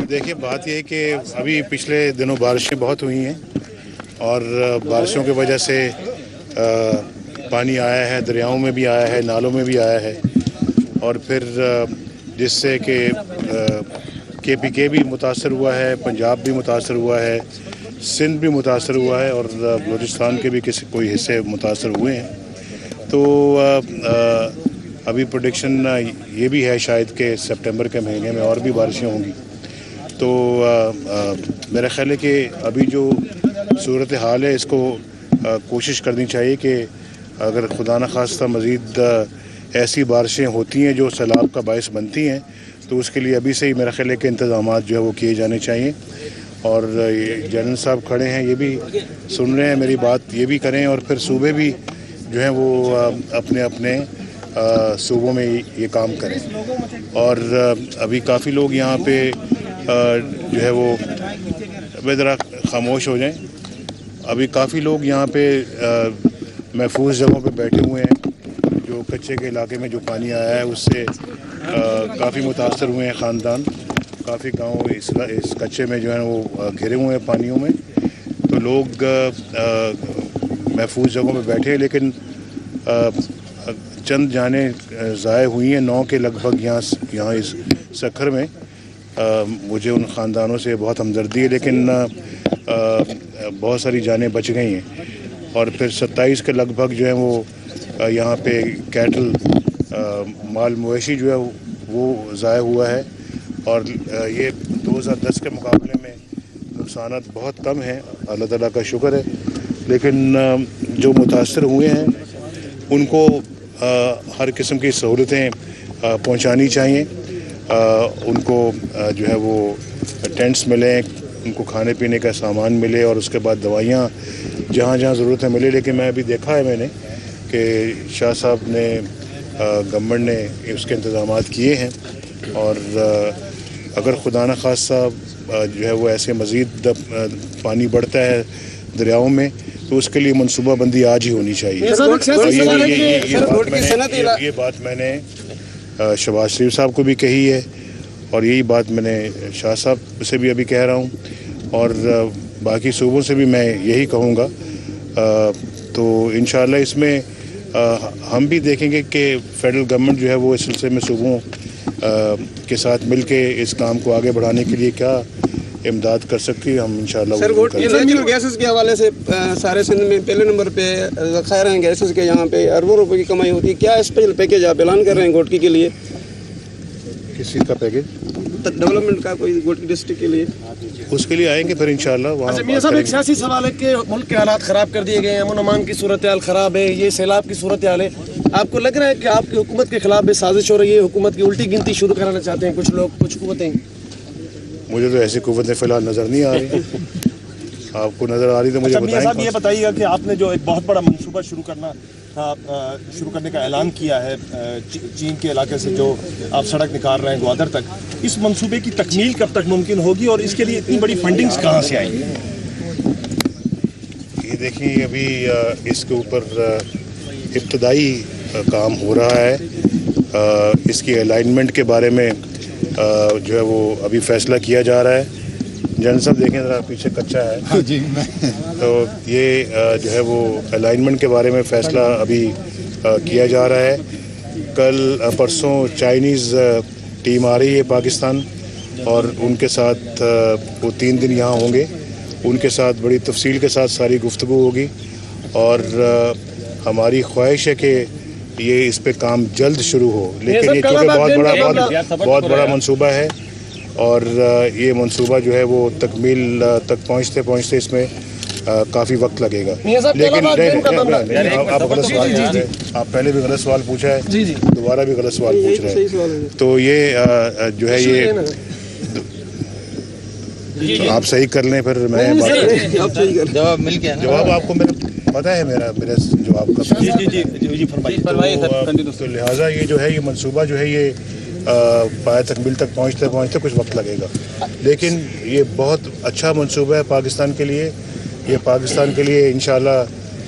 دیکھیے بات یہ ہے کہ ابھی پچھلے دنوں بارشیں بہت ہوئی ہیں اور بارشوں کی وجہ سے پانی آیا ہے، دریاؤں میں بھی آیا ہے، نالوں میں بھی آیا ہے، اور پھر جس سے کہ KPK بھی متاثر ہوا ہے، پنجاب بھی متاثر ہوا ہے، سندھ بھی متاثر ہوا ہے، اور بلوچستان کے بھی کوئی حصے متاثر ہوئے ہیں۔ تو ابھی پروڈکشن یہ بھی ہے شاید کہ سپٹمبر کے مہینے میں اور بھی بارشیں ہوں گی۔ تو میرا خیال ہے کہ ابھی جو صورتحال ہے اس کو کوشش کرنی چاہیے کہ اگر خدا نخواستہ مزید ایسی بارشیں ہوتی ہیں جو سیلاب کا باعث بنتی ہیں تو اس کے لیے ابھی سے ہی میرا خیال ہے کہ انتظامات جو ہے وہ کیے جانے چاہیے۔ اور جنرل صاحب کھڑے ہیں، یہ بھی سن رہے ہیں میری بات، یہ بھی کریں، اور پھر صوبے بھی جو ہیں وہ اپنے اپنے صوبوں میں یہ کام کریں۔ اور ابھی کافی لوگ یہاں پہ جو ہے وہ ذرا خاموش ہو جائیں، ابھی کافی لوگ یہاں پہ محفوظ جگہوں پہ بیٹھے ہوئے ہیں۔ جو کچے کے علاقے میں جو پانی آیا ہے اس سے کافی متاثر ہوئے ہیں خاندان، کافی گاؤں اس کچے میں جو ہے وہ گھرے ہوئے ہیں پانیوں میں، تو لوگ محفوظ جگہوں پہ بیٹھے ہیں، لیکن چند جانیں ضائع ہوئی ہیں، 9 کے لگ بھگ یہاں اس سکھر میں۔ مجھے ان خاندانوں سے بہت ہمدردی ہے، لیکن بہت ساری جانیں بچ گئی ہیں، اور پھر 27 کے لگ بھگ جو ہے وہ یہاں پہ کیٹل مال مویشی جو ہے وہ ضائع ہوا ہے، اور یہ 2010 کے مقابلے میں نقصانات بہت کم ہیں، اللہ تعالیٰ کا شکر ہے۔ لیکن جو متاثر ہوئے ہیں ان کو ہر قسم کی سہولتیں پہنچانی چاہیے، ان کو جو ہے وہ ٹینٹس ملیں، ان کو کھانے پینے کا سامان ملے، اور اس کے بعد دوائیاں جہاں جہاں ضرورتیں ملے۔ لیکن میں ابھی دیکھا ہے میں نے کہ شاہ صاحب نے گورنمنٹ نے اس کے انتظامات کیے ہیں، اور اگر خدا نخواستہ جو ہے وہ ایسے مزید پانی بڑھتا ہے دریاؤں میں تو اس کے لیے منصوبہ بندی آج ہی ہونی چاہیے۔ یہ بات میں نے شہباز شریف صاحب کو بھی کہی ہے، اور یہی بات میں نے شاہ صاحب سے بھی ابھی کہہ رہا ہوں، اور باقی صوبوں سے بھی میں یہی کہوں گا۔ تو انشاءاللہ اس میں ہم بھی دیکھیں گے کہ فیڈرل گورنمنٹ جو ہے وہ اس سلسلے میں صوبوں کے ساتھ مل کے اس کام کو آگے بڑھانے کے لیے کیا امداد کر سکتی ہے، ہم انشاءاللہ وہ کریں گے۔ نیچرل گیسز کے حوالے سے سارے سندھ میں پہلے نمبر پہ ذخائر ہیں گیسز کے، یہاں پہ اربوں روپے کی کمائی ہوتی ہے، کیا اسپیشل پیکیج آپ اعلان کر رہے ہیں گوٹکی کے لیے؟ کس چیز کا پیکیج؟ ڈیولپمنٹ کا کوئی گوٹکی ڈسٹرکٹ کے لیے؟ اس کے لیے آئیں گے پھر انشاءاللہ وہاں۔ میاں صاحب ایک سیاسی سوال ہے کہ ملک کے حالات خراب کر دیے گئے ہیں، امن امان کی صورتحال خراب ہے، یہ سیلاب کی صورتحال ہے، آپ کو لگ رہا ہے کہ آپ کی حکومت کے خلاف بھی سازش ہو رہی ہے، حکومت کی الٹی گنتی شروع کرانا چاہتے ہیں کچھ لوگ، کچھ قوتیں؟ مجھے تو ایسی قوتیں فی الحال نظر نہیں آ رہی، آپ کو نظر آ رہی تو مجھے میاں صاحب یہ بتائیے گا کہ آپ نے جو ایک بہت بڑا منصوبہ شروع کرنے کا اعلان کیا ہے چین کے علاقے سے جو آپ سڑک نکال رہے ہیں گوادر تک، اس منصوبے کی تکمیل کب تک ممکن ہوگی اور اس کے لیے اتنی بڑی فنڈنگز کہاں سے آئیں گی؟ یہ دیکھیں ابھی اس کے اوپر ابتدائی کام ہو رہا ہے، اس کی الائنمنٹ کے بارے میں جو ہے وہ ابھی فیصلہ کیا جا رہا ہے۔ جنرل صاحب دیکھیں ذرا پیچھے کچا ہے جی، تو یہ جو ہے وہ الائنمنٹ کے بارے میں فیصلہ ابھی کیا جا رہا ہے۔ کل پرسوں چائنیز ٹیم آ رہی ہے پاکستان، اور ان کے ساتھ وہ 3 دن یہاں ہوں گے، ان کے ساتھ بڑی تفصیل کے ساتھ ساری گفتگو ہوگی، اور ہماری خواہش ہے کہ یہ اس پہ کام جلد شروع ہو، لیکن یہ چونکہ بہت بڑا منصوبہ ہے، اور یہ منصوبہ جو ہے وہ تکمیل تک پہنچتے پہنچتے اس میں کافی وقت لگے گا۔ لیکن آپ غلط سوال پوچھ رہے ہیں، آپ پہلے بھی غلط سوال پوچھا ہے، دوبارہ بھی غلط سوال پوچھ رہے ہیں، تو یہ جو ہے یہ آپ صحیح کر لیں، پھر میں جواب مل گیا، جواب آپ کو پتہ ہے میرا جواب کا، تو لہٰذا یہ جو ہے یہ منصوبہ جو ہے یہ پایہ تکمیل تک پہنچتے پہنچتے کچھ وقت لگے گا، لیکن یہ بہت اچھا منصوبہ ہے پاکستان کے لیے، یہ پاکستان کے لیے انشاءاللہ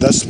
10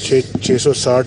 660